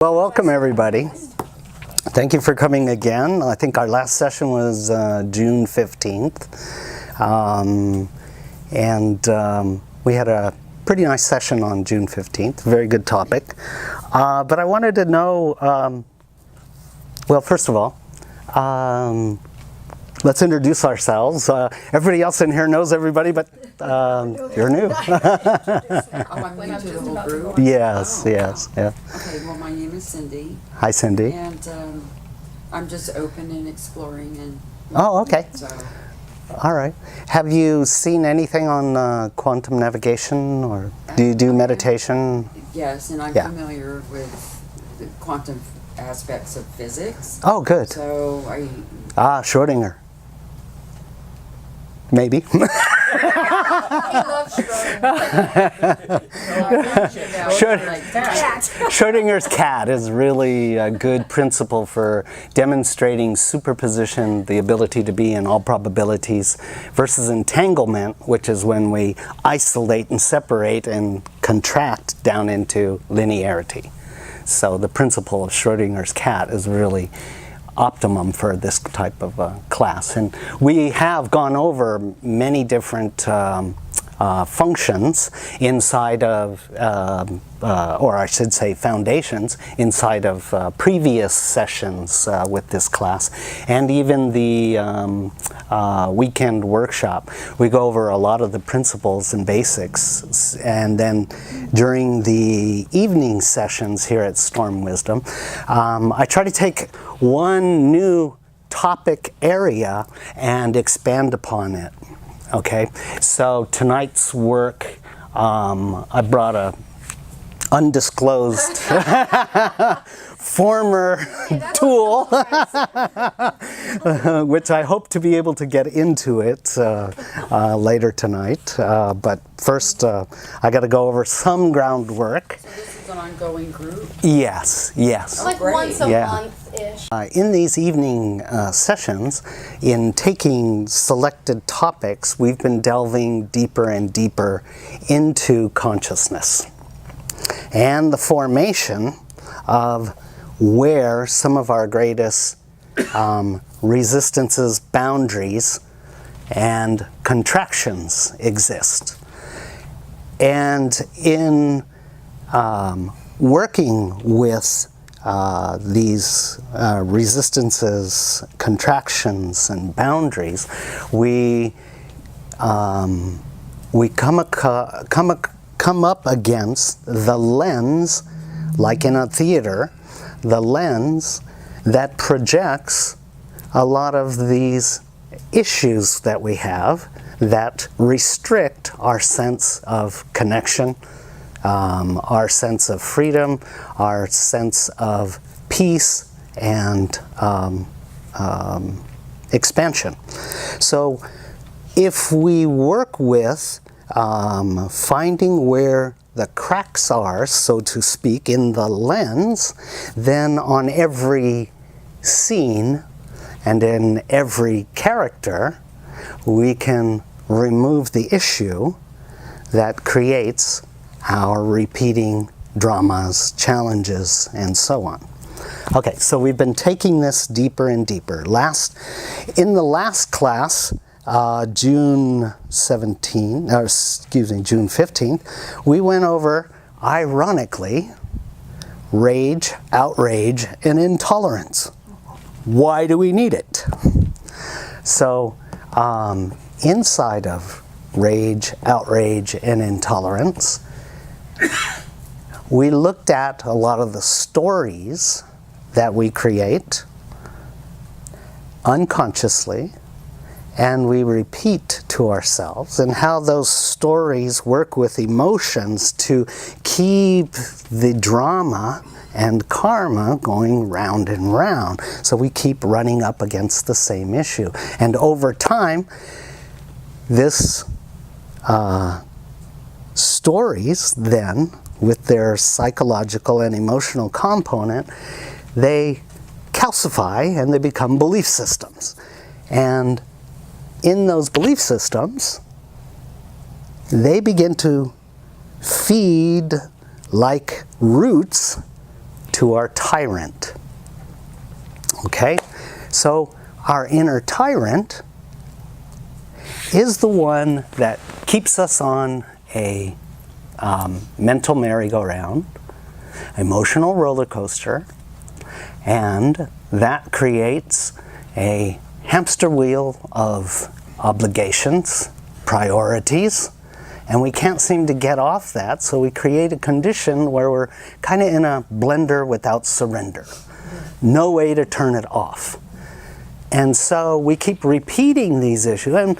Well, welcome everybody. Thank you for coming again. I think our last session was June 15th. We had a pretty nice session on June 15th. Very good topic. But I wanted to know, well, first of all, let's introduce ourselves. Everybody else in here knows everybody, but you're new. I'm new to the whole group? Yes, yes, yeah. Okay, well, my name is Cindy. Hi, Cindy. And I'm just open and exploring. And Oh, okay. So, All right. Have you seen anything on quantum navigation, or do you do meditation? yes, and I'm familiar with the quantum aspects of physics. Oh, good. So I... Schrodinger. Maybe. He loves Schrodinger's cat is really a good principle for demonstrating superposition, the ability to be in all probabilities, versus entanglement, which is when we isolate and separate and contract down into linearity. So the principle of Schrodinger's cat is really optimum for this type of class. And we have gone over many different functions inside of, or I should say foundations, inside of previous sessions with this class, and even the weekend workshop. We go over a lot of the principles and basics, and then during the evening sessions here at Storm Wisdom, I try to take one new topic area and expand upon it. Okay, so tonight's work, I brought a undisclosed former tool, which I hope to be able to get into it later tonight. But first, I got to go over some groundwork. So this is an ongoing group? Yes, yes. Like once a month-ish. In these evening sessions, in taking selected topics, we've been delving deeper and deeper into consciousness and the formation of where some of our greatest resistances, boundaries, and contractions exist. And in working with these resistances, contractions, and boundaries, we come up against the lens, like in a theater, the lens that projects a lot of these issues that we have that restrict our sense of connection, our sense of freedom, our sense of peace and expansion. So if we work with finding where the cracks are, so to speak, in the lens, then on every scene and in every character, we can remove the issue that creates our repeating dramas, challenges, and so on. Okay, so we've been taking this deeper and deeper. In the last class, June 15th, we went over, ironically, rage, outrage, and intolerance. Why do we need it? So, inside of rage, outrage, and intolerance, we looked at a lot of the stories that we create unconsciously, and we repeat to ourselves, and how those stories work with emotions to keep the drama and karma going round and round. So we keep running up against the same issue. And over time, this stories then, with their psychological and emotional component, they calcify and they become belief systems. And in those belief systems, they begin to feed like roots to our tyrant. Okay? So our inner tyrant is the one that keeps us on a mental merry-go-round, emotional roller coaster, and that creates a hamster wheel of obligations, priorities, and we can't seem to get off that, so we create a condition where we're kind of in a blender without surrender. No way to turn it off. And so we keep repeating these issues, and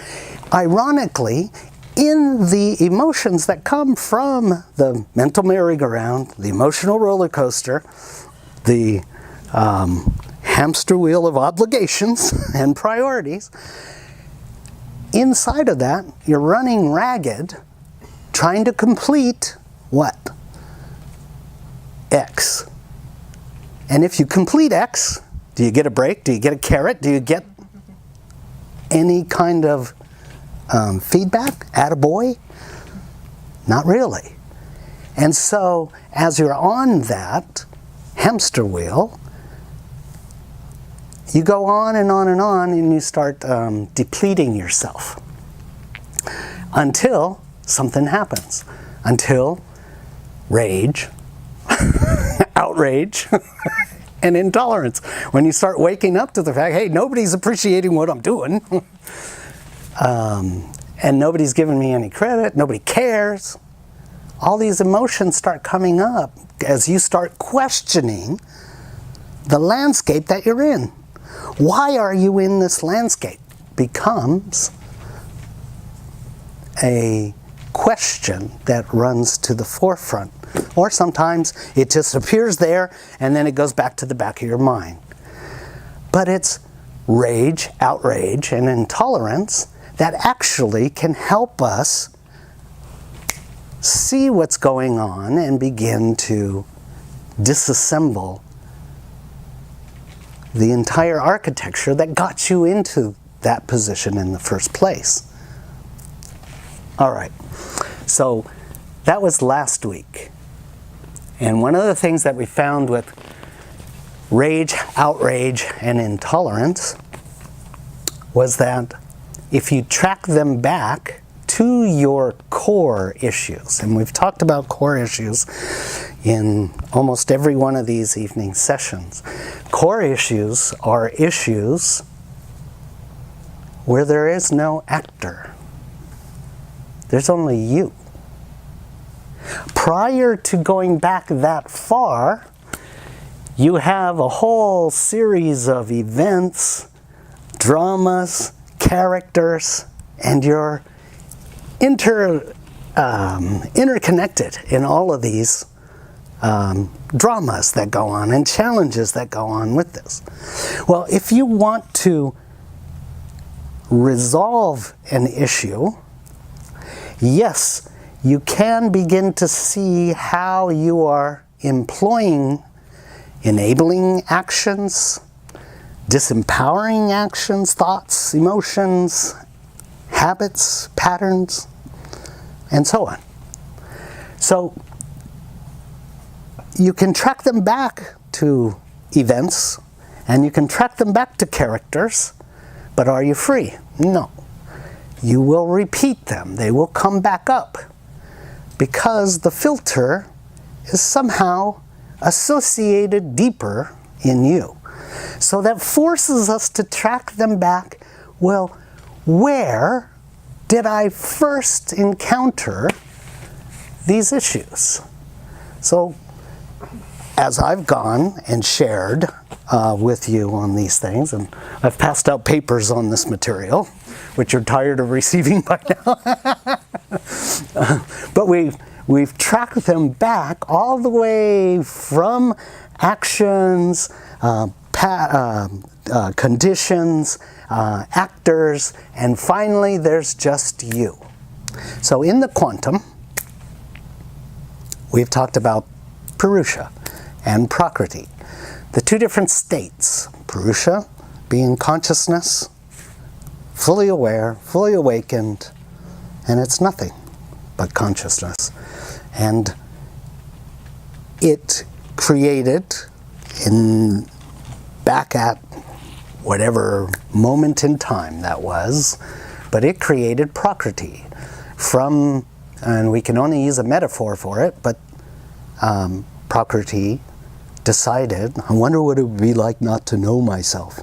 ironically, in the emotions that come from the mental merry-go-round, the emotional roller coaster, the hamster wheel of obligations and priorities, inside of that, you're running ragged, trying to complete what? X. And if you complete X, do you get a break? Do you get a carrot? Do you get any kind of feedback? Attaboy? Not really. And so, as you're on that hamster wheel, you go on and on and on, and you start depleting yourself until something happens. Until rage, outrage, and intolerance. When you start waking up to the fact, hey, nobody's appreciating what I'm doing, and nobody's giving me any credit, nobody cares. All these emotions start coming up as you start questioning the landscape that you're in. Why are you in this landscape? Becomes a question that runs to the forefront. Or sometimes it just appears there and then it goes back to the back of your mind. But it's rage, outrage, and intolerance that actually can help us see what's going on and begin to disassemble the entire architecture that got you into that position in the first place. All right, so that was last week. And one of the things that we found with rage, outrage, and intolerance was that if you track them back to your core issues, and we've talked about core issues in almost every one of these evening sessions. Core issues are issues where there is no actor. There's only you. Prior to going back that far, you have a whole series of events, dramas, characters, and you're interconnected in all of these dramas that go on and challenges that go on with this. Well, if you want to resolve an issue, yes, you can begin to see how you are employing enabling actions, disempowering actions, thoughts, emotions, habits, patterns, and so on. So you can track them back to events, and you can track them back to characters, but are you free? No. You will repeat them. They will come back up because the filter is somehow associated deeper in you. So that forces us to track them back. Well, where did I first encounter these issues? So as I've gone and shared with you on these things, and I've passed out papers on this material, which you're tired of receiving by now. But we've tracked them back all the way from actions, conditions, actors, and finally there's just you. So in the quantum, we've talked about Purusha and Prakriti, the two different states. Purusha being consciousness, fully aware, fully awakened, and it's nothing but consciousness. And it created in back at whatever moment in time that was, but it created Prakriti from, and we can only use a metaphor for it, but Prakriti decided, I wonder what it would be like not to know myself.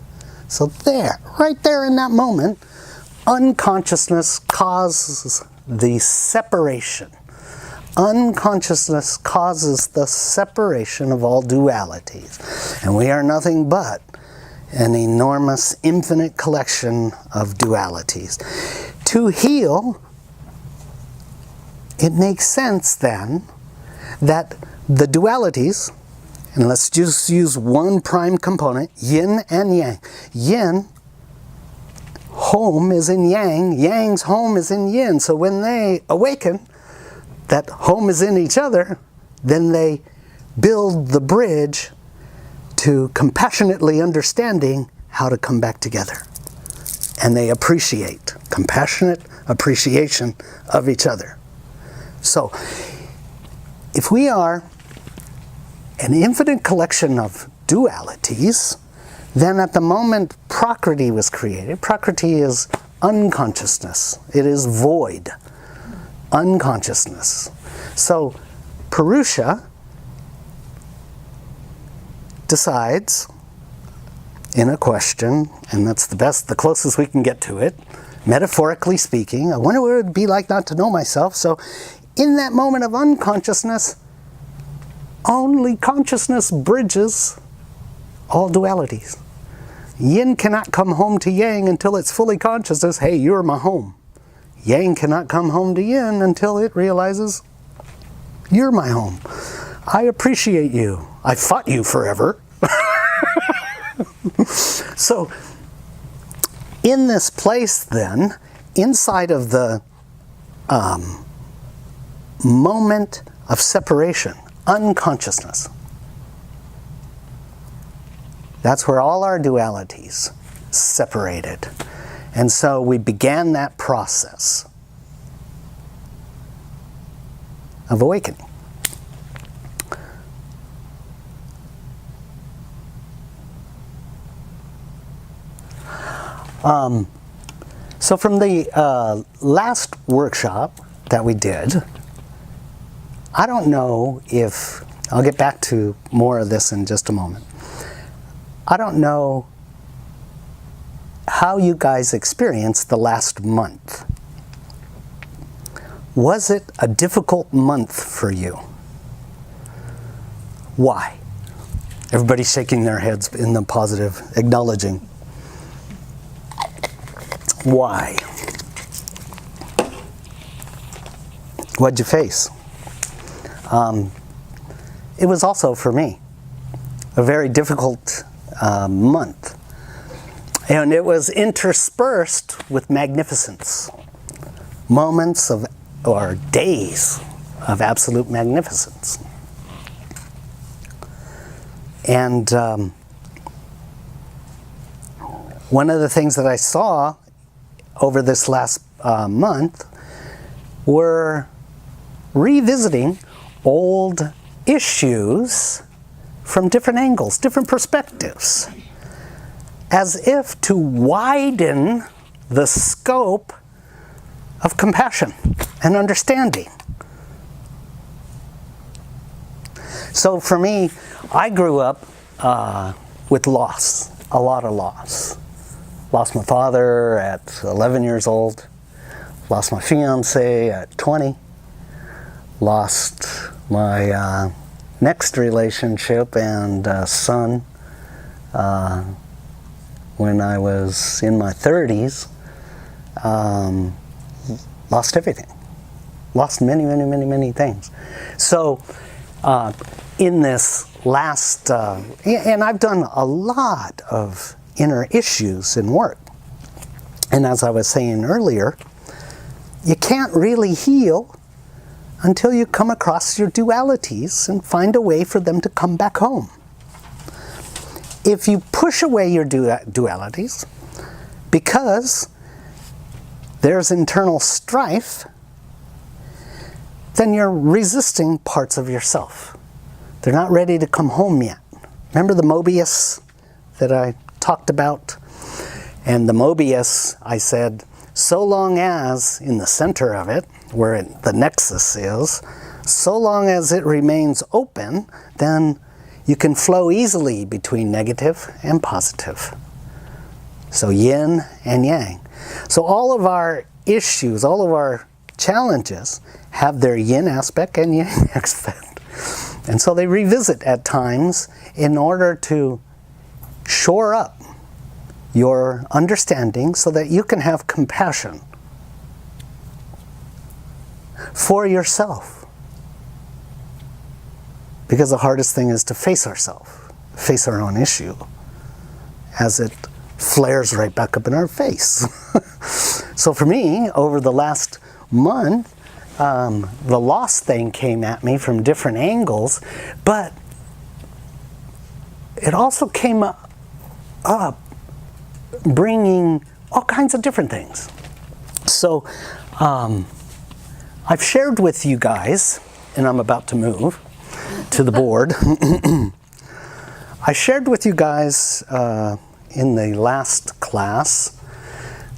So there, right there in that moment, unconsciousness causes the separation. Unconsciousness causes the separation of all dualities. And we are nothing but an enormous, infinite collection of dualities. To heal, it makes sense then that the dualities, and let's just use one prime component, yin and yang. Yin, home is in yang, yang's home is in yin. So when they awaken, that home is in each other, then they build the bridge to compassionately understanding how to come back together. And they appreciate, compassionate appreciation of each other. So, if we are an infinite collection of dualities, then at the moment Prakriti was created, Prakriti is unconsciousness, it is void, unconsciousness. So, Purusha decides in a question, and that's the closest we can get to it, metaphorically speaking, I wonder what it would be like not to know myself. So in that moment of unconsciousness, only consciousness bridges all dualities. Yin cannot come home to yang until it's fully conscious as, hey, you're my home. Yang cannot come home to yin until it realizes, you're my home. I appreciate you. I fought you forever. So, in this place then, inside of the moment of separation, unconsciousness, that's where all our dualities separated. And so we began that process of awakening. So from the last workshop that we did, I don't know if, I'll get back to more of this in just a moment. I don't know how you guys experienced the last month. Was it a difficult month for you? Why? Everybody's shaking their heads in the positive, acknowledging. Why? What'd you face? It was also, for me, a very difficult month. And it was interspersed with magnificence. Moments of, or days of absolute magnificence. And one of the things that I saw over this last month were revisiting old issues from different angles, different perspectives, as if to widen the scope of compassion and understanding. So for me, I grew up with loss, a lot of loss. Lost my father at 11 years old, lost my fiance at 20, lost my next relationship and son when I was in my 30s, lost everything. Lost many things. So in this last, and I've done a lot of inner issues in work. And as I was saying earlier, you can't really heal until you come across your dualities and find a way for them to come back home. If you push away your dualities because there's internal strife, then you're resisting parts of yourself. They're not ready to come home yet. remember the Mobius that I talked about? And the Mobius, I said, so long as in the center of it, where the nexus is, so long as it remains open, then you can flow easily between negative and positive. So yin and yang. So all of our issues, all of our challenges have their yin aspect and yang aspect. And so they revisit at times in order to shore up your understanding so that you can have compassion for yourself. Because the hardest thing is to face ourselves, face our own issue, as it flares right back up in our face. So for me, over the last month, the loss thing came at me from different angles, but it also came up bringing all kinds of different things. So I've shared with you guys, and I'm about to move to the board. I shared with you guys in the last class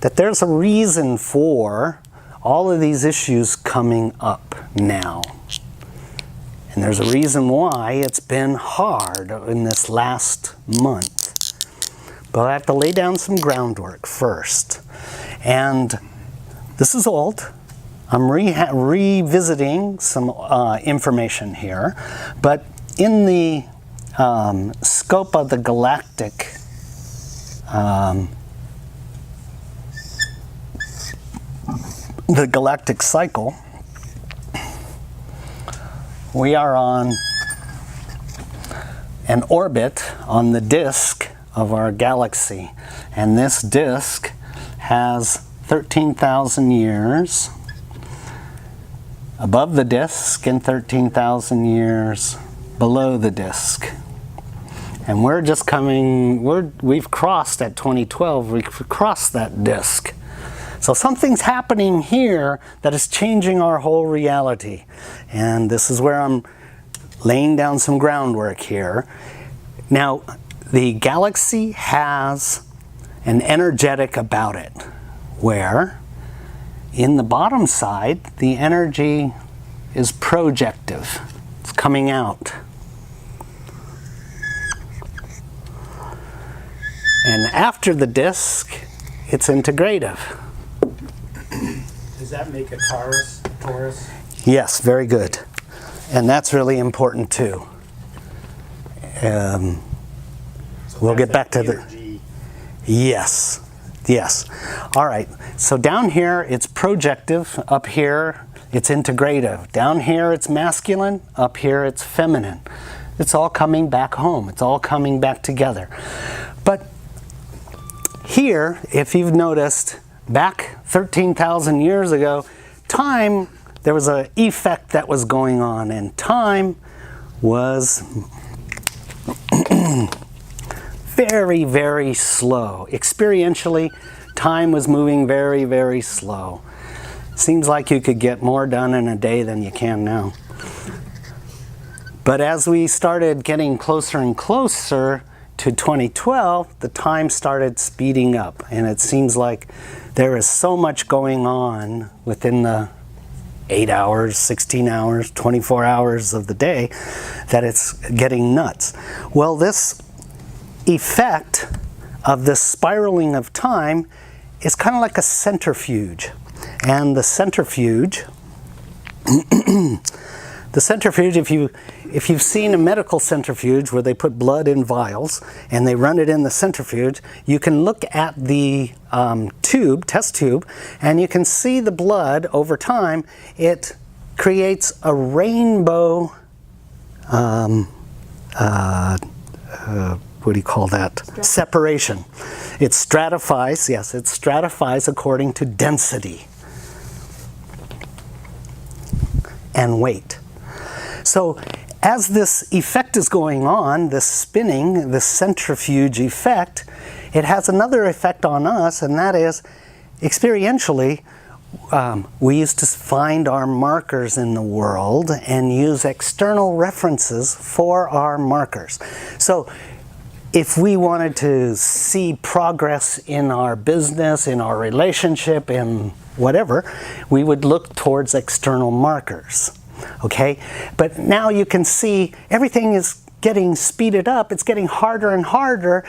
that there's a reason for all of these issues coming up now. And there's a reason why it's been hard in this last month. But I have to lay down some groundwork first. And this is old. I'm revisiting some information here. But in the scope of the galactic cycle, we are on an orbit on the disk of our galaxy, and this disk has 13,000 years above the disk and 13,000 years below the disk. And we're just we've crossed at 2012, we've crossed that disk. So something's happening here that is changing our whole reality. And this is where I'm laying down some groundwork here. Now, the galaxy has an energetic about it, where in the bottom side, the energy is projective. It's coming out. And after the disk, it's integrative. Does that make a Taurus? Yes, very good. And that's really important too. We'll get back to the... Yes. All right. So down here, it's projective. Up here, it's integrative. Down here, it's masculine. Up here, it's feminine. It's all coming back home. It's all coming back together. But here, if you've noticed, back 13,000 years ago, time, there was an effect that was going on, and time was very, very slow. Experientially, time was moving very, very slow. Seems like you could get more done in a day than you can now. But as we started getting closer and closer to 2012, the time started speeding up, and it seems like there is so much going on within the 8 hours, 16 hours, 24 hours of the day that it's getting nuts. Well, this effect of this spiraling of time is kind of like a centrifuge. And the centrifuge, if you've seen a medical centrifuge where they put blood in vials and they run it in the centrifuge, you can look at the test tube, and you can see the blood over time. It creates a rainbow, what do you call that? Separation. It stratifies, yes, it stratifies according to density and weight. So as this effect is going on, this spinning, this centrifuge effect, it has another effect on us, and that is, experientially, we used to find our markers in the world and use external references for our markers. So if we wanted to see progress in our business, in our relationship, in whatever, we would look towards external markers. Okay? But now you can see everything is getting speeded up. It's getting harder and harder.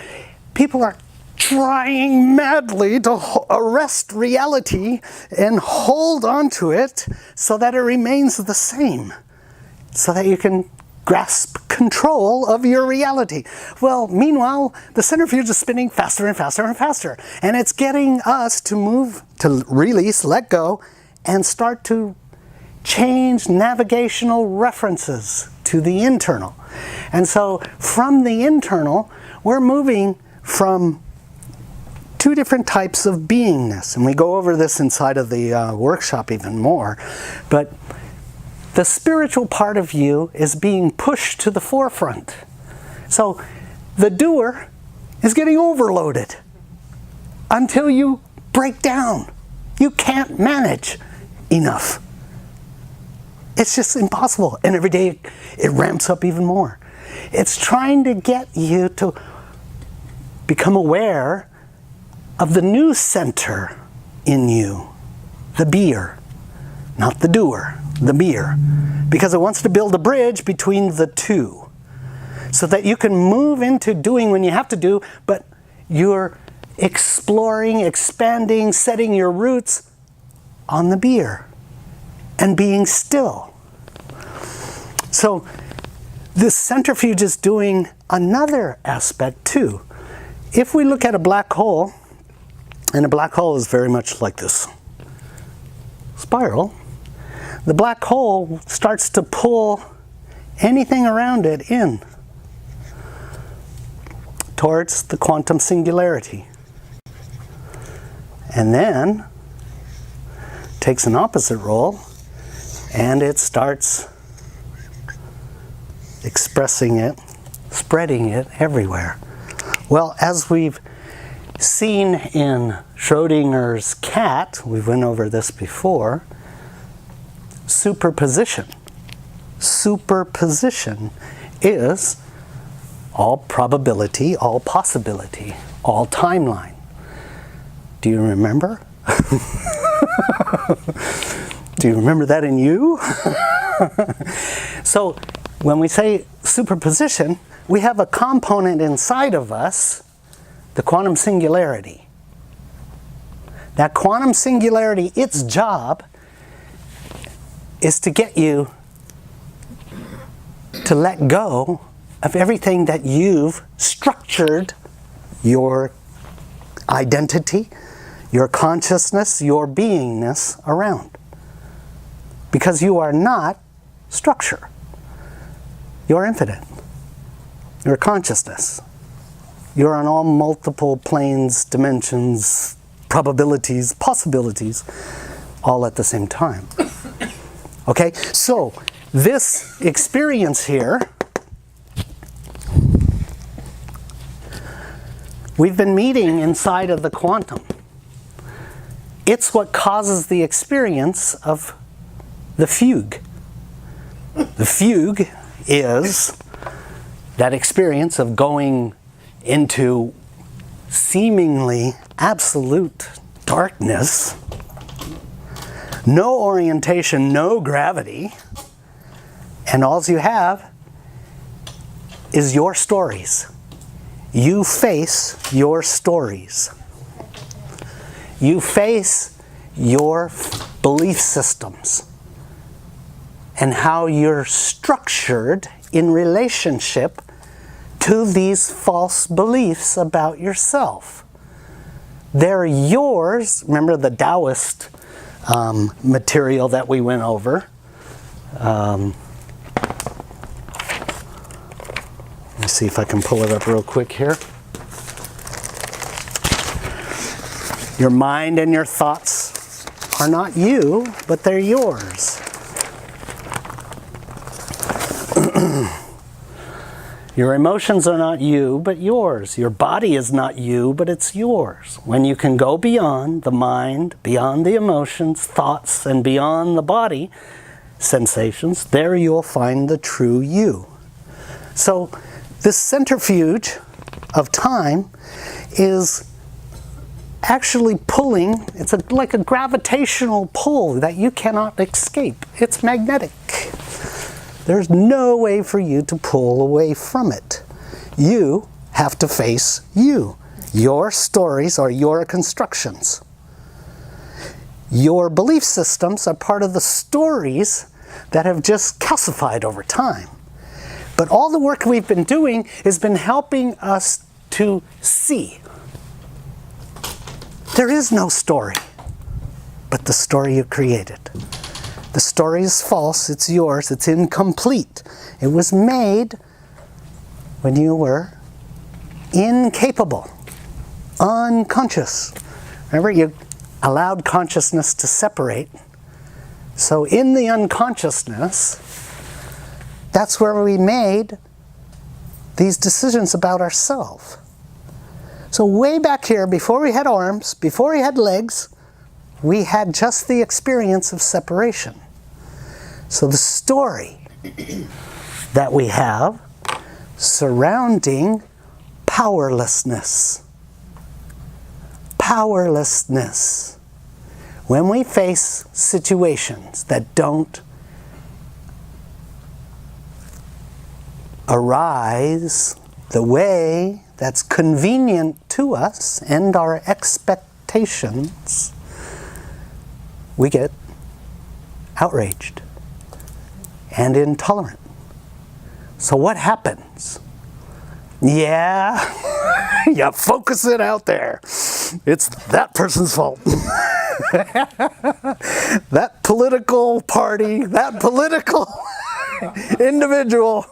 People are trying madly to arrest reality and hold on to it so that it remains the same, so that you can grasp control of your reality. Well, meanwhile, the centrifuge is spinning faster and faster and faster, and it's getting us to move, to release, let go, and start to change navigational references to the internal. And so from the internal, we're moving from two different types of beingness, and we go over this inside of the workshop even more, but the spiritual part of you is being pushed to the forefront. So the doer is getting overloaded until you break down. You can't manage enough. It's just impossible, and every day it ramps up even more. It's trying to get you to become aware of the new center in you, the beer, not the doer, the beer, because it wants to build a bridge between the two so that you can move into doing when you have to do, but you're exploring, expanding, setting your roots on the beer and being still. So this centrifuge is doing another aspect too. If we look at a black hole, and a black hole is very much like this spiral, the black hole starts to pull anything around it in towards the quantum singularity. And then takes an opposite role, and it starts expressing it, spreading it everywhere. Well, as we've seen in Schrodinger's cat, we went over this before, superposition. Superposition is all probability, all possibility, all timeline. Do you remember? Do you remember that in you? So when we say superposition, we have a component inside of us, the quantum singularity. That quantum singularity, its job is to get you to let go of everything that you've structured your identity, your consciousness, your beingness around. Because you are not structure. You're infinite. You're consciousness. You're on all multiple planes, dimensions, probabilities, possibilities, all at the same time. Okay, so this experience here, we've been meeting inside of the quantum. It's what causes the experience of the fugue. The fugue is that experience of going into seemingly absolute darkness, no orientation, no gravity, and all you have is your stories. You face your stories. You face your belief systems and how you're structured in relationship to these false beliefs about yourself. They're yours. Remember the Taoist material that we went over. Let me see if I can pull it up real quick here. Your mind and your thoughts are not you, but they're Your emotions are not you, but yours. Your body is not you, but it's yours. When you can go beyond the mind, beyond the emotions, thoughts, and beyond the body, sensations, there you'll find the true you. So this centrifuge of time is actually pulling, it's like a gravitational pull that you cannot escape. It's magnetic. There's no way for you to pull away from it. You have to face you. Your stories are your constructions. Your belief systems are part of the stories that have just calcified over time. But all the work we've been doing has been helping us to see. There is no story but the story you created. The story is false, it's yours, it's incomplete. It was made when you were incapable, unconscious. Remember, you allowed consciousness to separate. So in the unconsciousness, that's where we made these decisions about ourselves. So way back here, before we had arms, before we had legs, we had just the experience of separation. So the story that we have surrounding powerlessness. Powerlessness. When we face situations that don't arise the way that's convenient to us and our expectations, we get outraged and intolerant. So what happens? Yeah, you focus it out there. It's that person's fault. That political party, that political individual.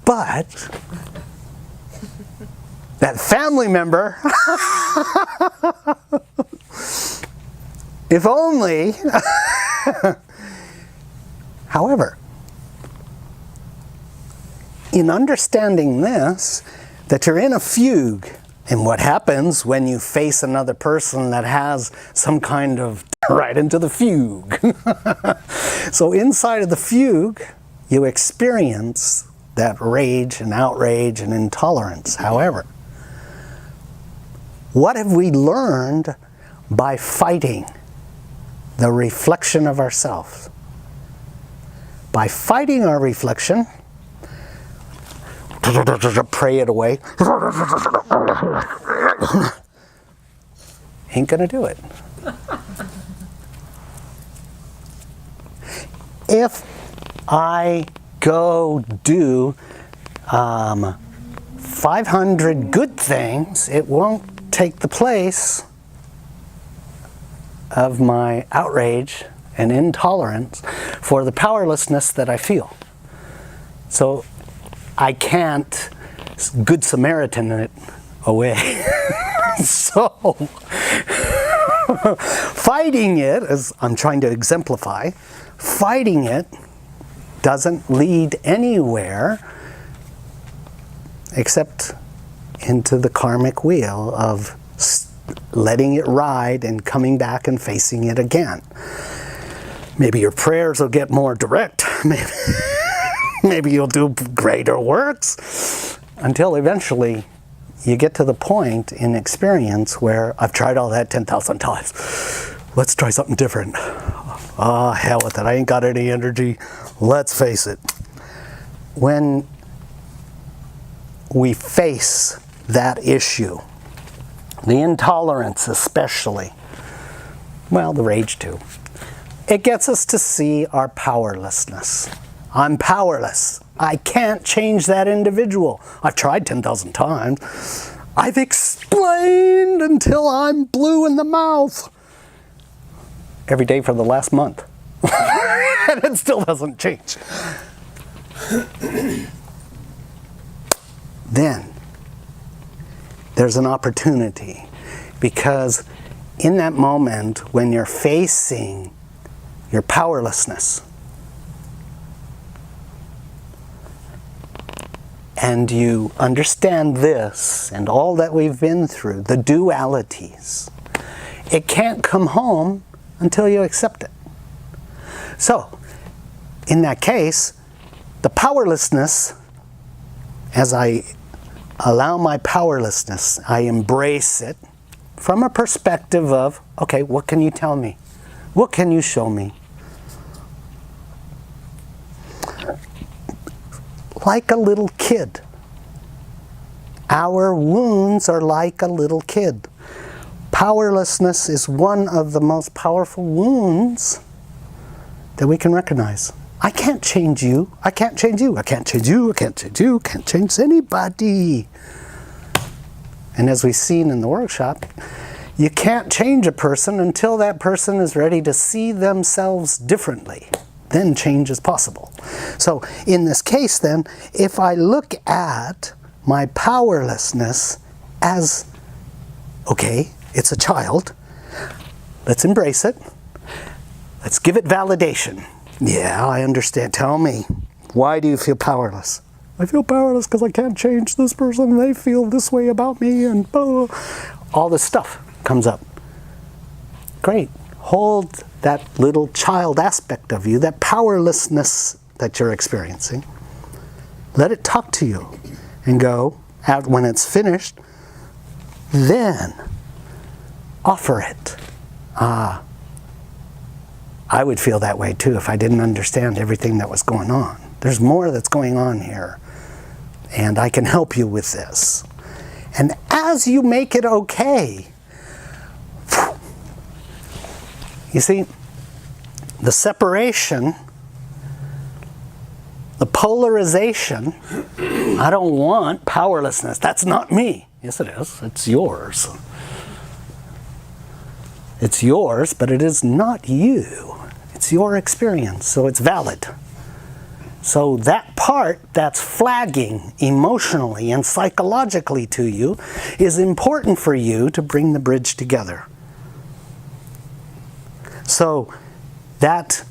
But that family member, if only. However, in understanding this, that you're in a fugue, and what happens when you face another person that has some kind of right into the fugue. So inside of the fugue, you experience that rage and outrage and intolerance. However, what have we learned by fighting the reflection of ourselves? By fighting our reflection, pray it away, ain't gonna do it. If I go do 500 good things, it won't take the place of my outrage and intolerance for the powerlessness that I feel. So I can't Good Samaritan it away. So fighting it, as I'm trying to exemplify, fighting it doesn't lead anywhere except into the karmic wheel of letting it ride and coming back and facing it again. Maybe your prayers will get more direct. Maybe you'll do greater works until eventually you get to the point in experience where I've tried all that 10,000 times. Let's try something different. Ah, hell with it. I ain't got any energy. Let's face it. When we face that issue, the intolerance especially, well, the rage too, it gets us to see our powerlessness. I'm powerless. I can't change that individual. I've tried 10,000 times. I've explained until I'm blue in the mouth every day for the last month. And it still doesn't change. Then there's an opportunity, because in that moment when you're facing your powerlessness, and you understand this and all that we've been through, the dualities, it can't come home until you accept it. So, in that case, the powerlessness, as I allow my powerlessness, I embrace it from a perspective of, okay, what can you tell me? What can you show me? Like a little kid. Our wounds are like a little kid. Powerlessness is one of the most powerful wounds that we can recognize. I can't change you. I can't change you. I can't change you. I can't change you. I can't change anybody. And as we've seen in the workshop, you can't change a person until that person is ready to see themselves differently. Then change is possible. So in this case then, if I look at my powerlessness as, okay, it's a child, let's embrace it. Let's give it validation. Yeah, I understand. Tell me, why do you feel powerless? I feel powerless because I can't change this person. They feel this way about me, and blah, blah. All this stuff comes up. Great. Hold that little child aspect of you, that powerlessness that you're experiencing. Let it talk to you and go, when it's finished, then offer it. I would feel that way too if I didn't understand everything that was going on. There's more that's going on here, and I can help you with this. And as you make it okay, you see, the separation, the polarization, I don't want powerlessness. That's not me. Yes, it is. It's yours. It's yours, but it is not you. It's your experience, so it's valid. So that part that's flagging emotionally and psychologically to you is important for you to bring the bridge together. So that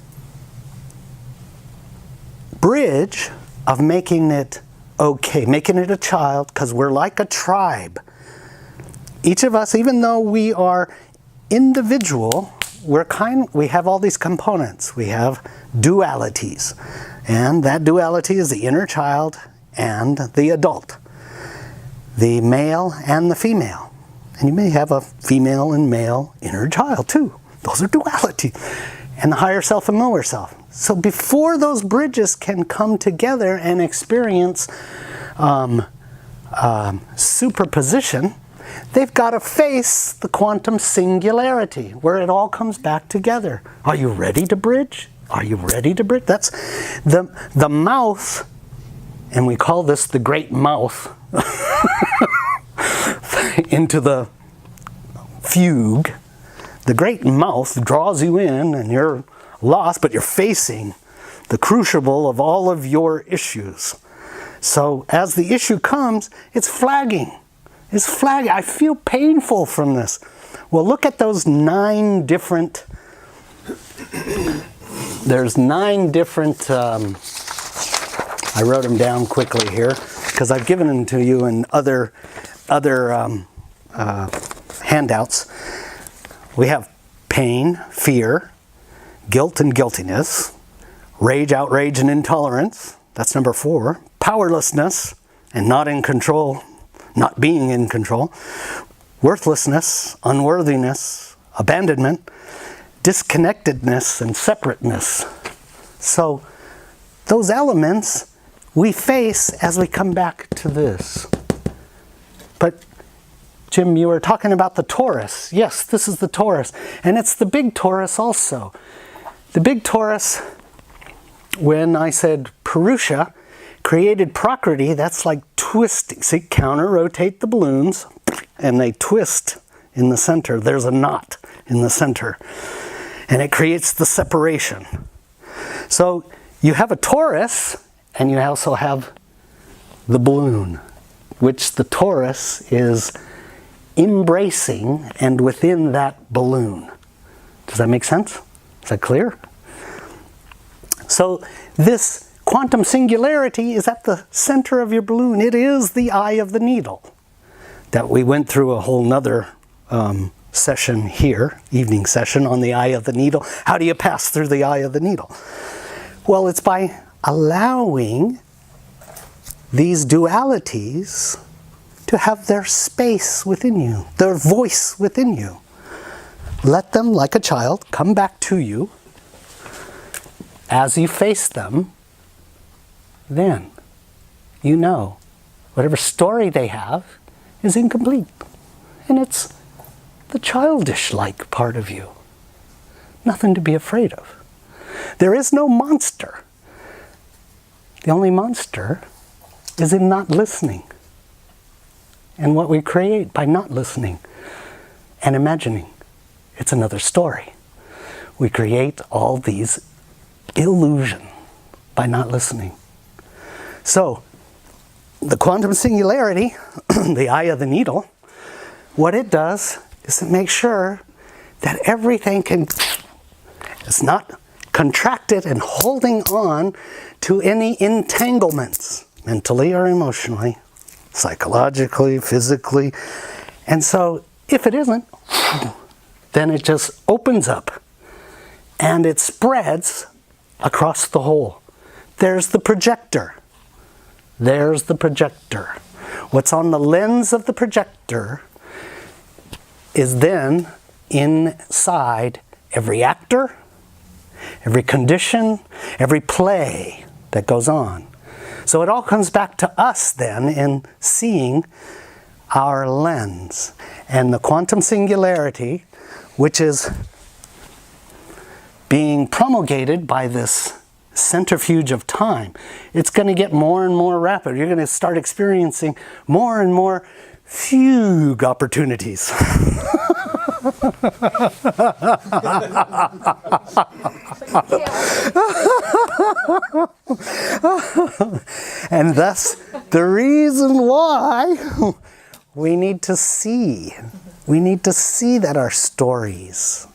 bridge of making it okay, making it a child, because we're like a tribe. Each of us, even though we are individual, we have all these components. We have dualities. And that duality is the inner child and the adult. The male and the female. And you may have a female and male inner child too. Those are duality. And the higher self and lower self. So before those bridges can come together and experience superposition, they've got to face the quantum singularity, where it all comes back together. Are you ready to bridge? Are you ready to bridge? That's the mouth, and we call this the great mouth, into the fugue. The great mouth draws you in, and you're lost, but you're facing the crucible of all of your issues. So as the issue comes, it's flagging. It's flagging. I feel painful from this. Well, look at those 9 different... There's 9 different... I wrote them down quickly here, because I've given them to you in other handouts. We have pain, fear, guilt and guiltiness, rage, outrage, and intolerance. That's number 4. Powerlessness and not in control, not being in control. Worthlessness, unworthiness, abandonment, disconnectedness, and separateness. So those elements we face as we come back to this. But Jim, you were talking about the torus. Yes, this is the torus. And it's the big torus also. The big torus, when I said Purusha, created Prakriti, that's like twisting. See, counter-rotate the balloons, and they twist in the center. There's a knot in the center. And it creates the separation. So you have a torus, and you also have the balloon, which the torus is embracing, and within that balloon. Does that make sense? Is that clear? So this quantum singularity is at the center of your balloon. It is the eye of the needle. That we went through a whole nother session here, evening session on the eye of the needle. How do you pass through the eye of the needle? Well, it's by allowing these dualities to have their space within you, their voice within you. Let them, like a child, come back to you. As you face them, then you know whatever story they have is incomplete. And it's the childish-like part of you. Nothing to be afraid of. There is no monster. The only monster is in not listening. And what we create by not listening and imagining. It's another story. We create all these illusions by not listening. So, the quantum singularity, the eye of the needle, what it does is it makes sure that everything is not contracted and holding on to any entanglements, mentally or emotionally, psychologically, physically. And so, if it isn't, then it just opens up and it spreads across the whole. There's the projector. There's the projector. What's on the lens of the projector is then inside every actor, every condition, every play that goes on. So it all comes back to us then in seeing our lens. And the quantum singularity, which is being promulgated by this centrifuge of time, it's going to get more and more rapid. You're going to start experiencing more and more fugue opportunities. And thus, the reason why we need to see that our stories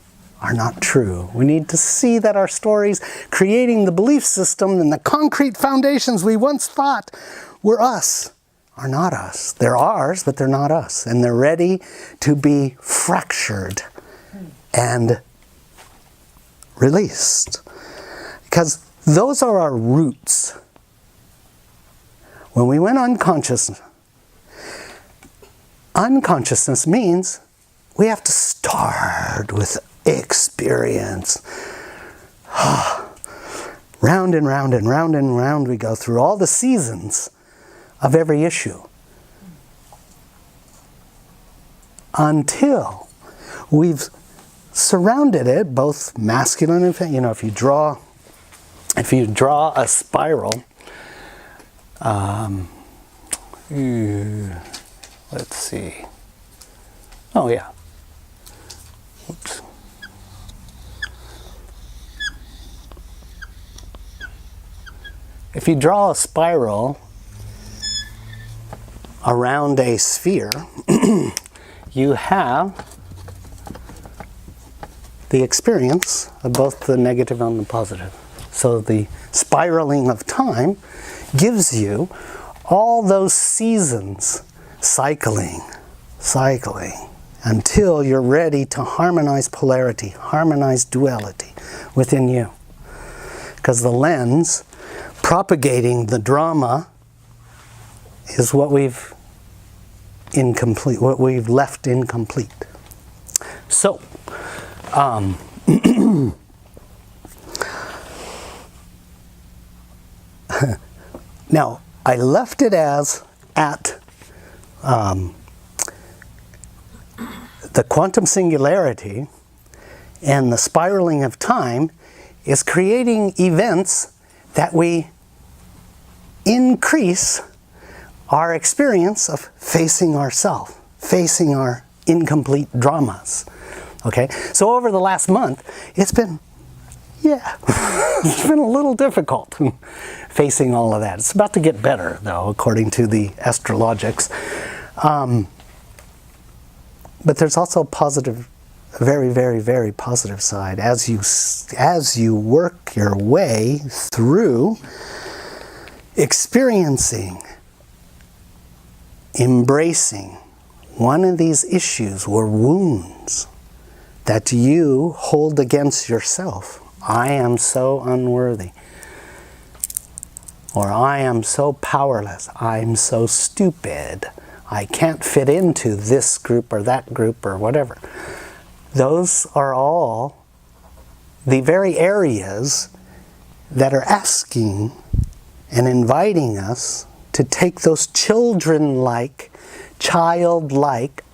are not true. We need to see that our stories creating the belief system and the concrete foundations we once thought were us are not us. They're ours, but they're not us. And they're ready to be fractured and released. Because those are our roots. When we went unconscious, unconsciousness means we have to start with experience. Round and round and round and round we go through all the seasons of every issue until we've surrounded it, both masculine and feminine. If you draw a spiral, let's see. Oh yeah. Oops. If you draw a spiral around a sphere, you have the experience of both the negative and the positive. So the spiraling of time gives you all those seasons cycling, until you're ready to harmonize polarity, harmonize duality within you. Because the lens propagating the drama is what we've left incomplete. So, now I left it as at the quantum singularity and the spiraling of time is creating events that we increase our experience of facing ourselves, facing our incomplete dramas. Okay? So over the last month, it's been a little difficult facing all of that. It's about to get better, though, according to the astrologics. But there's also a positive, a very, very, very positive side. As you work your way through experiencing, embracing one of these issues or wounds that you hold against yourself. I am so unworthy. Or I am so powerless. I'm so stupid. I can't fit into this group or that group or whatever. Those are all the very areas that are asking and inviting us to take those childlike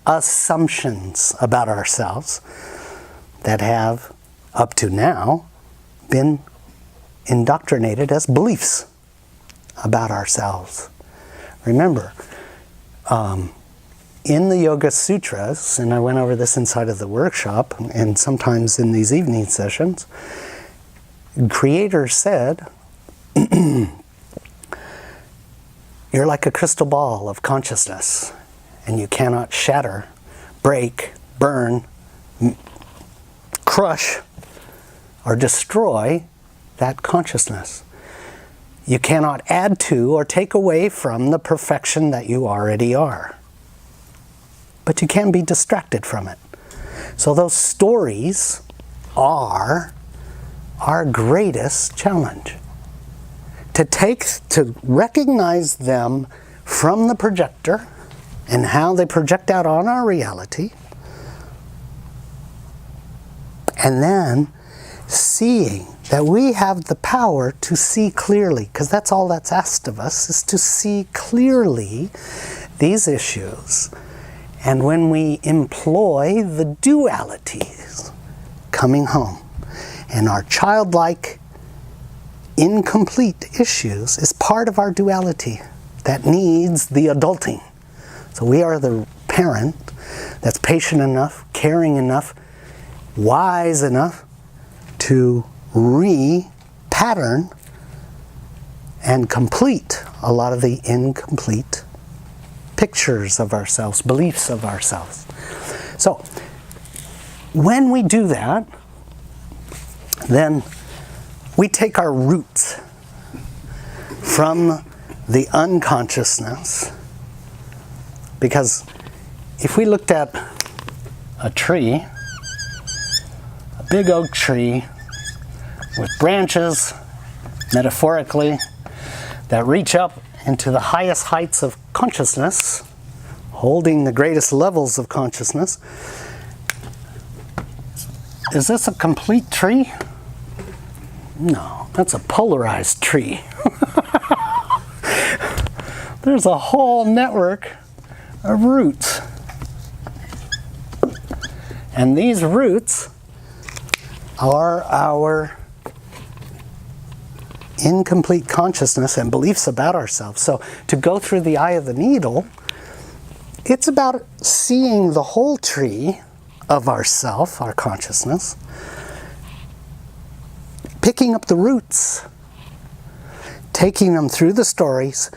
assumptions about ourselves that have, up to now, been indoctrinated as beliefs about ourselves. Remember, in the Yoga Sutras, and I went over this inside of the workshop and sometimes in these evening sessions, Creator said, you're like a crystal ball of consciousness, and you cannot shatter, break, burn, crush, or destroy that consciousness. You cannot add to or take away from the perfection that you already are. But you can be distracted from it. So those stories are our greatest challenge. To recognize them from the projector and how they project out on our reality, and then seeing that we have the power to see clearly, because that's all that's asked of us, is to see clearly these issues. And when we employ the dualities coming home, and our childlike, incomplete issues is part of our duality that needs the adulting. So we are the parent that's patient enough, caring enough, wise enough to re-pattern and complete a lot of the incomplete pictures of ourselves, beliefs of ourselves. So when we do that, then we take our roots from the unconsciousness, because if we looked at a tree, a big oak tree with branches, metaphorically, that reach up into the highest heights of consciousness, holding the greatest levels of consciousness, is this a complete tree? No, that's a polarized tree. There's a whole network of roots. And these roots are our incomplete consciousness and beliefs about ourselves. So to go through the eye of the needle, it's about seeing the whole tree of ourself, our consciousness, picking up the roots, taking them through the stories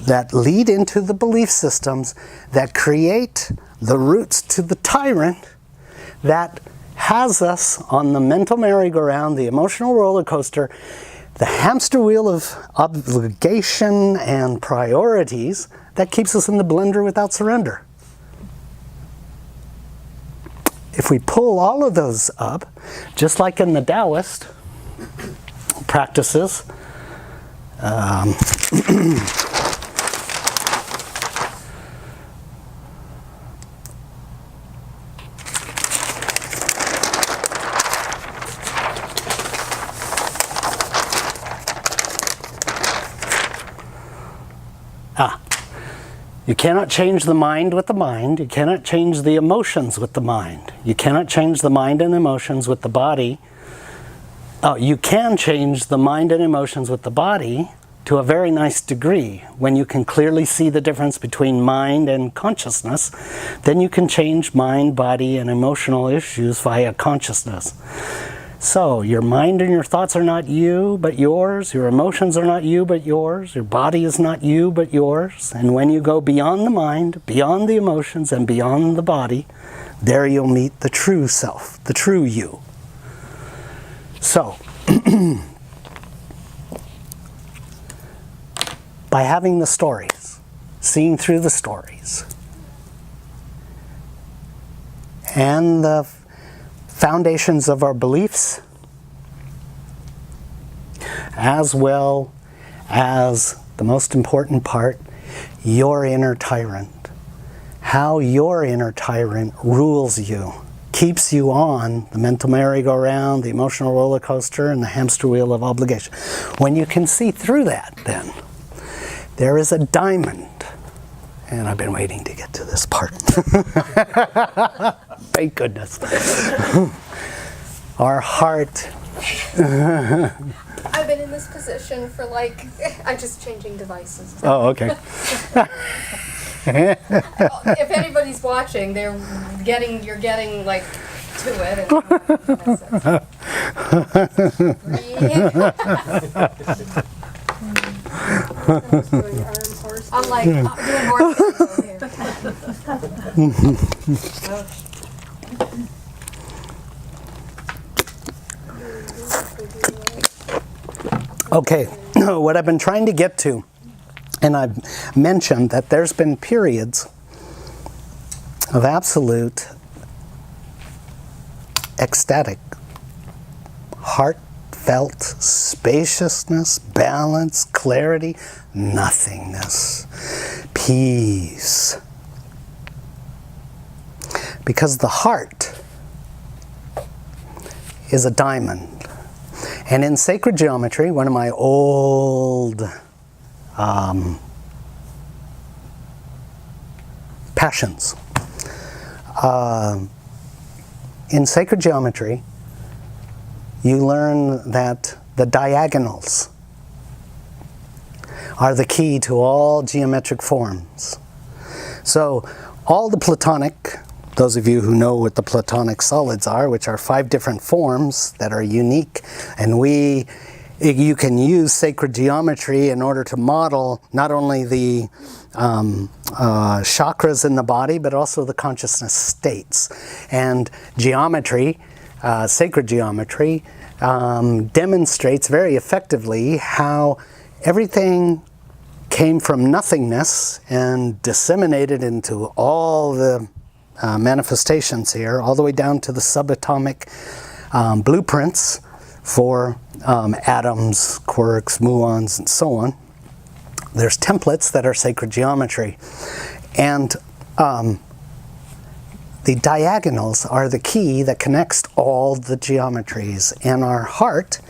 that lead into the belief systems that create the roots to the tyrant that has us on the mental merry-go-round, the emotional roller coaster, the hamster wheel of obligation and priorities that keeps us in the blender without surrender. If we pull all of those up, just like in the Taoist practices, you cannot change the mind with the mind. You cannot change the emotions with the mind. You cannot change the mind and emotions with the body. Oh, you can change the mind and emotions with the body to a very nice degree. When you can clearly see the difference between mind and consciousness, then you can change mind, body, and emotional issues via consciousness. So, your mind and your thoughts are not you, but yours. Your emotions are not you, but yours. Your body is not you, but yours. And when you go beyond the mind, beyond the emotions, and beyond the body, there you'll meet the true self, the true you. So, by having the stories, seeing through the stories, and the foundations of our beliefs, as well as the most important part, your inner tyrant. How your inner tyrant rules you, keeps you on the mental merry-go-round, the emotional roller coaster, and the hamster wheel of obligation. When you can see through that, then, there is a diamond. And I've been waiting to get to this part. Thank goodness. Our heart. I've been in this position for like, I'm just changing devices. Oh, okay. If anybody's watching, you're getting like to it. I'm like doing more here. Okay, what I've been trying to get to, and I've mentioned that there's been periods of absolute ecstatic, heartfelt spaciousness, balance, clarity, nothingness, peace. Because the heart is a diamond. And in sacred geometry, one of my old passions, in sacred geometry, you learn that the diagonals are the key to all geometric forms. So all the Platonic, those of you who know what the Platonic solids are, which are 5 different forms that are unique, and you can use sacred geometry in order to model not only the chakras in the body, but also the consciousness states. And geometry, sacred geometry, demonstrates very effectively how everything came from nothingness and disseminated into all the manifestations here, all the way down to the subatomic blueprints for atoms, quarks, muons, and so on. There's templates that are sacred geometry. And the diagonals are the key that connects all the geometries. And our heart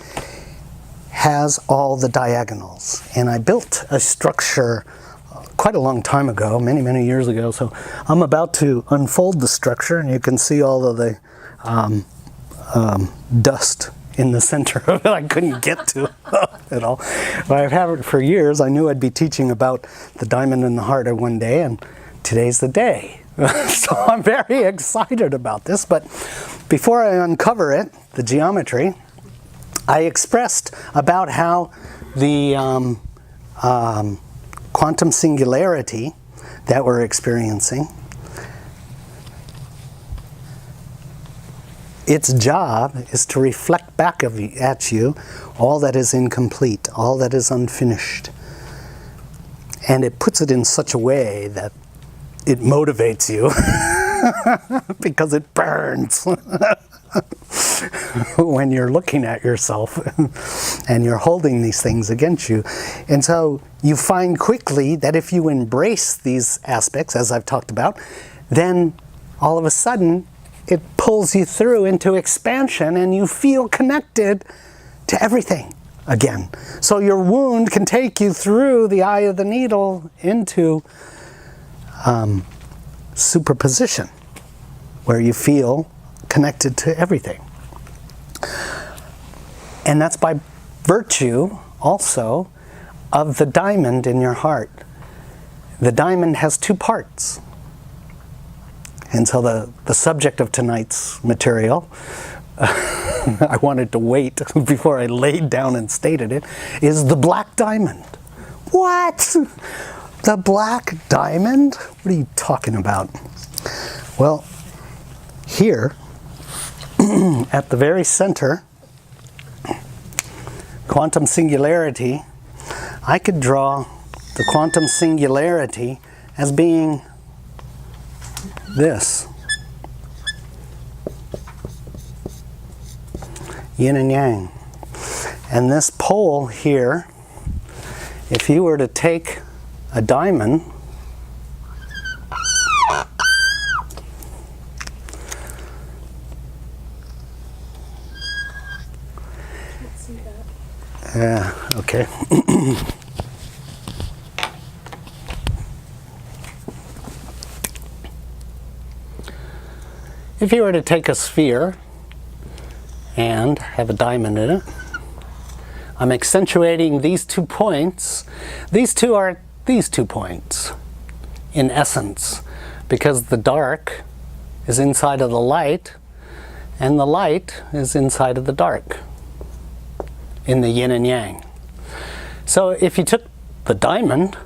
has all the diagonals. And I built a structure quite a long time ago, many, many years ago. So I'm about to unfold the structure, and you can see all of the dust in the center of it. I couldn't get to it all. But I've had it for years. I knew I'd be teaching about the diamond in the heart one day, and today's the day. So I'm very excited about this. But before I uncover it, the geometry, I expressed about how the quantum singularity that we're experiencing, its job is to reflect back at you all that is incomplete, all that is unfinished. And it puts it in such a way that it motivates you because it burns when you're looking at yourself and you're holding these things against you. And so you find quickly that if you embrace these aspects, as I've talked about, then all of a sudden it pulls you through into expansion and you feel connected to everything again. So your wound can take you through the eye of the needle into superposition, where you feel connected to everything. And that's by virtue also of the diamond in your heart. The diamond has 2 parts. And so the subject of tonight's material, I wanted to wait before I laid down and stated it, is the black diamond. What? The black diamond? What are you talking about? Well, here, at the very center, quantum singularity, I could draw the quantum singularity as being this. Yin and yang. And this pole here, if you were to take a diamond okay. If you were to take a sphere and have a diamond in it, I'm accentuating these 2 points. These two are these 2 points in essence, because the dark is inside of the light and the light is inside of the dark in the yin and yang. So if you took the diamond,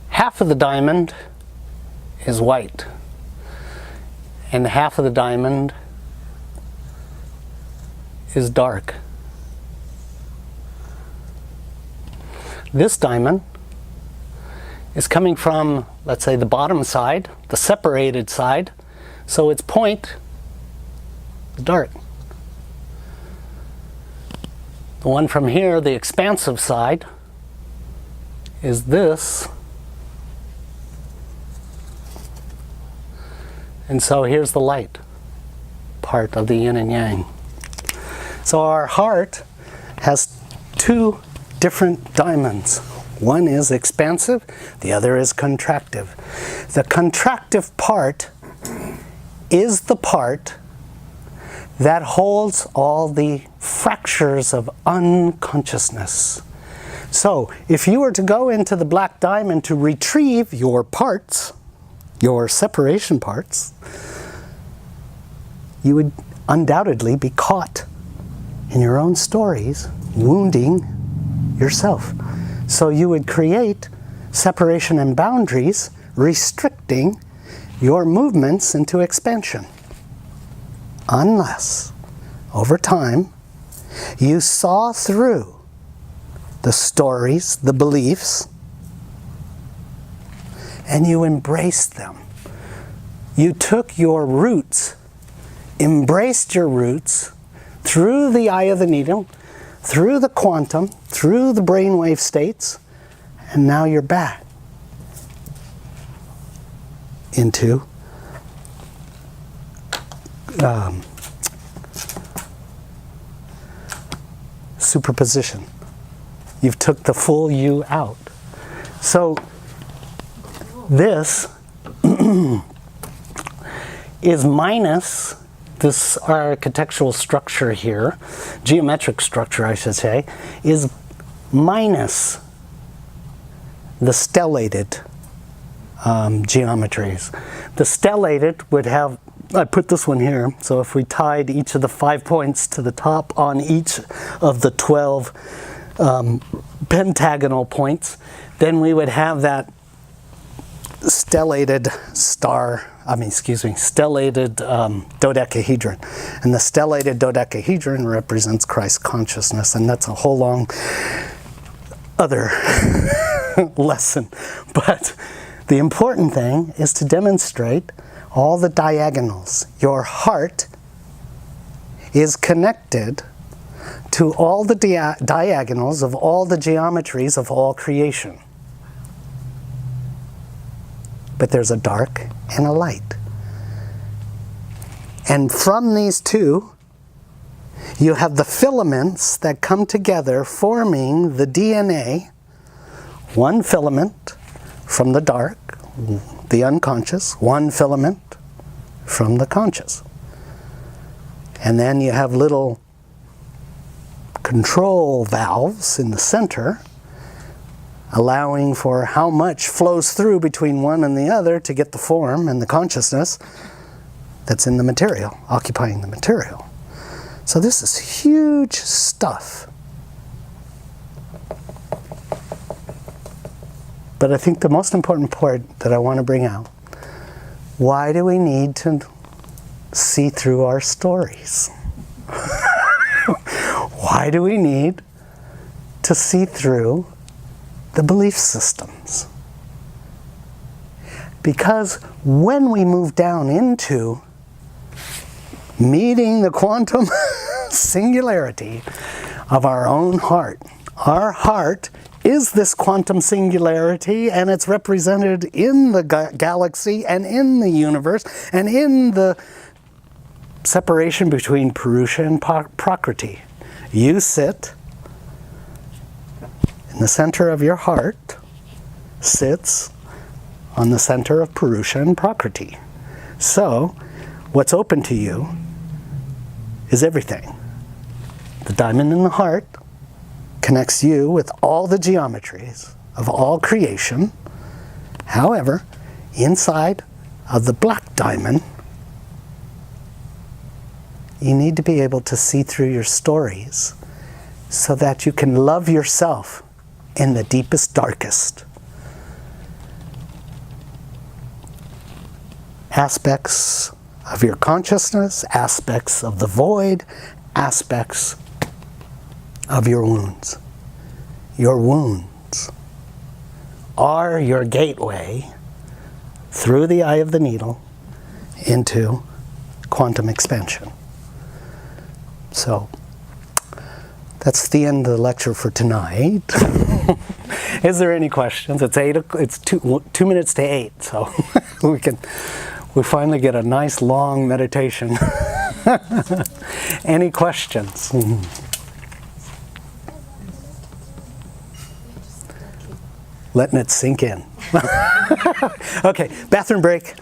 half of the diamond is white and half of the diamond is dark. This diamond is coming from, let's say, the bottom side, the separated side, so its point is dark. The one from here, the expansive side, is this. And so here's the light part of the yin and yang. So our heart has 2 different diamonds. One is expansive, the other is contractive. The contractive part is the part that holds all the fractures of unconsciousness. So, if you were to go into the black diamond to retrieve your parts, your separation parts, you would undoubtedly be caught in your own stories, wounding yourself. So you would create separation and boundaries, restricting your movements into expansion. Unless, over time, you saw through the stories, the beliefs, and you embraced them. You took your roots, embraced your roots through the eye of the needle, through the quantum, through the brainwave states, and now you're back into superposition. You've took the full you out. So this is minus this architectural structure here, geometric structure I should say, is minus the stellated geometries. The stellated would have, I put this one here, so if we tied each of the 5 points to the top on each of the 12 pentagonal points, then we would have that stellated stellated dodecahedron. And the stellated dodecahedron represents Christ consciousness, and that's a whole long other lesson. But the important thing is to demonstrate all the diagonals. Your heart is connected to all the diagonals of all the geometries of all creation. But there's a dark and a light. And from these two, you have the filaments that come together forming the DNA. One filament from the dark, the unconscious, one filament from the conscious. And then you have little control valves in the center, allowing for how much flows through between one and the other to get the form and the consciousness that's in the material, occupying the material. So this is huge stuff. But I think the most important part that I want to bring out, why do we need to see through our stories? Why do we need to see through the belief systems. Because when we move down into meeting the quantum singularity of our own heart, our heart is this quantum singularity, and it's represented in the galaxy and in the universe and in the separation between Purusha and Prakriti. You sit in the center of your heart, sits on the center of Purusha and Prakriti. So, what's open to you is everything. The diamond in the heart connects you with all the geometries of all creation. However, inside of the black diamond, you need to be able to see through your stories so that you can love yourself in the deepest, darkest aspects of your consciousness, aspects of the void, aspects of your wounds. Your wounds are your gateway through the eye of the needle into quantum expansion. So, that's the end of the lecture for tonight. Is there any questions? It's 2 minutes to 8, so we finally get a nice long meditation. Any questions? Letting it sink in. Okay, bathroom break.